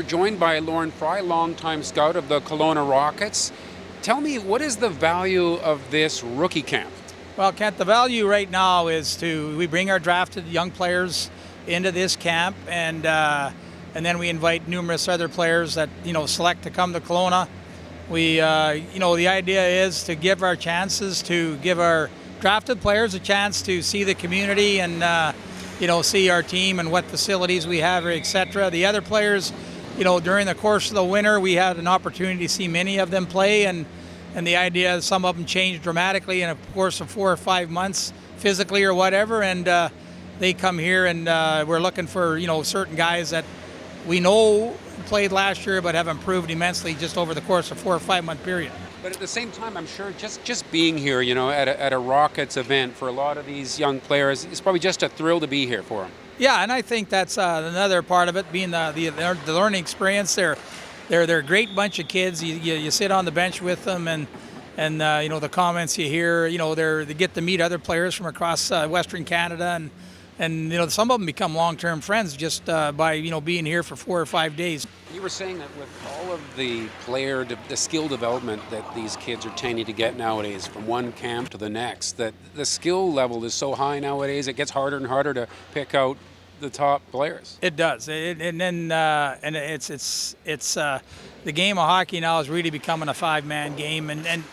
We're joined by Lauren Frey, longtime scout of the Kelowna Rockets. Tell me, what is the value of this rookie camp? Well, Kent, the value right now is we bring our drafted young players into this camp, and then we invite numerous other players that select to come to Kelowna. We the idea is to give our drafted players a chance to see the community and see our team and what facilities we have, etc. The other players, during the course of the winter, we had an opportunity to see many of them play, and the idea is some of them changed dramatically in a course of 4 or 5 months, physically or whatever, and they come here, and we're looking for certain guys that we know played last year but have improved immensely just over the course of 4 or 5 month period. But at the same time, I'm sure just being here, at a Rockets event for a lot of these young players, it's probably just a thrill to be here for them. Yeah, and I think that's another part of it, being the learning experience. They're a great bunch of kids. You sit on the bench with them, and the comments you hear, they get to meet other players from across Western Canada, and some of them become long-term friends just by being here for 4 or 5 days. You were saying that with all of the the skill development that these kids are tending to get nowadays from one camp to the next, that the skill level is so high nowadays, it gets harder and harder to pick out the top players. It does, and it's the game of hockey now is really becoming a 5-man game, and an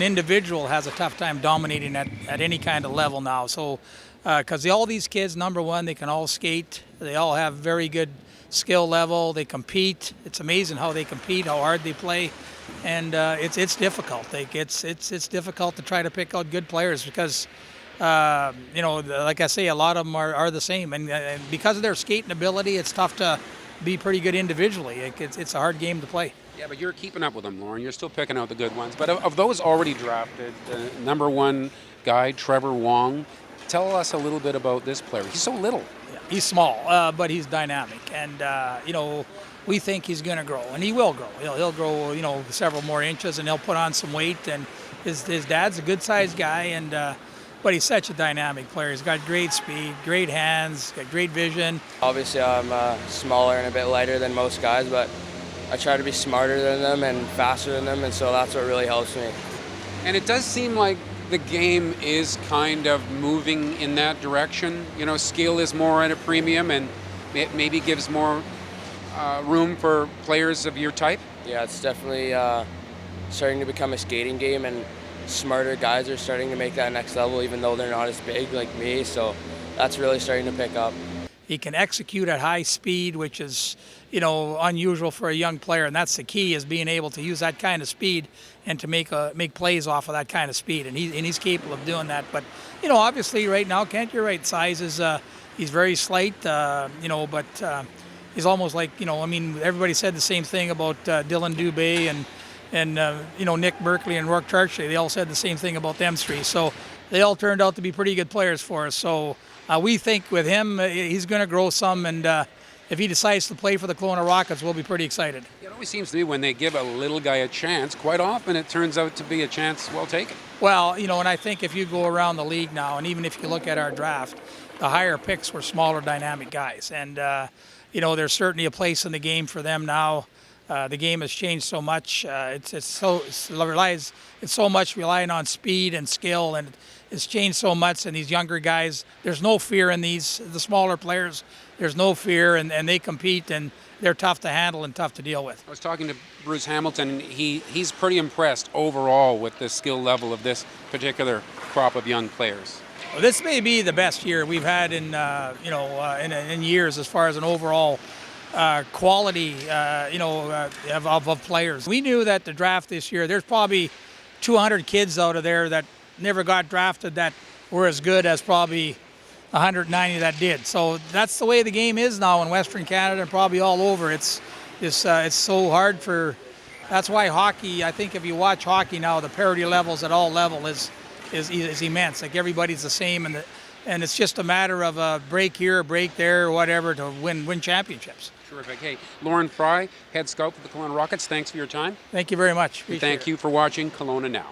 individual has a tough time dominating at any kind of level now. So, because all these kids, number one, they can all skate. They all have very good skill level. They compete. It's amazing how they compete, how hard they play, and it's difficult. It's difficult to try to pick out good players because, like I say, a lot of them are the same, and because of their skating ability, it's tough to be pretty good individually. It's a hard game to play. Yeah, but you're keeping up with them, Lauren. You're still picking out the good ones. But of those already drafted, the number one guy, Trevor Wong, tell us a little bit about this player. He's so little. Yeah, he's small, but he's dynamic. And, we think he's going to grow. And he will grow. He'll grow, several more inches, and he'll put on some weight. And his dad's a good-sized guy, but he's such a dynamic player. He's got great speed, great hands, got great vision. Obviously, I'm smaller and a bit lighter than most guys, but I try to be smarter than them and faster than them, and so that's what really helps me. And it does seem like the game is kind of moving in that direction. Skill is more at a premium, and it maybe gives more room for players of your type. Yeah, it's definitely starting to become a skating game, and smarter guys are starting to make that next level, even though they're not as big like me, so that's really starting to pick up. He can execute at high speed, which is, unusual for a young player, and that's the key, is being able to use that kind of speed and to make plays off of that kind of speed, and he's capable of doing that. But, obviously right now, Kent, you're right, size is, he's very slight, but he's almost like, everybody said the same thing about Dylan Dubé and Nick Berkeley and Rourke Chartier. They all said the same thing about them three. So they all turned out to be pretty good players for us. So we think with him, he's going to grow some, and if he decides to play for the Kelowna Rockets, we'll be pretty excited. It always seems to me when they give a little guy a chance, quite often it turns out to be a chance well taken. Well, and I think if you go around the league now, and even if you look at our draft, the higher picks were smaller, dynamic guys. And, there's certainly a place in the game for them now. The game has changed so much. It's so much relying on speed and skill, and it's changed so much. And these younger guys, there's no fear in the smaller players. There's no fear, and they compete, and they're tough to handle and tough to deal with. I was talking to Bruce Hamilton, and he's pretty impressed overall with the skill level of this particular crop of young players. Well, this may be the best year we've had in years as far as an overall quality, of players. We knew that the draft this year, there's probably 200 kids out of there that never got drafted that were as good as probably 190 that did. So that's the way the game is now in Western Canada and probably all over. It's so hard for. That's why hockey. I think if you watch hockey now, the parity levels at all level is immense. Like everybody's the same, and it's just a matter of a break here, a break there, or whatever to win championships. Terrific. Hey, Lauren Frey, head scout for the Kelowna Rockets. Thanks for your time. Thank you very much. Thank you for watching Kelowna Now.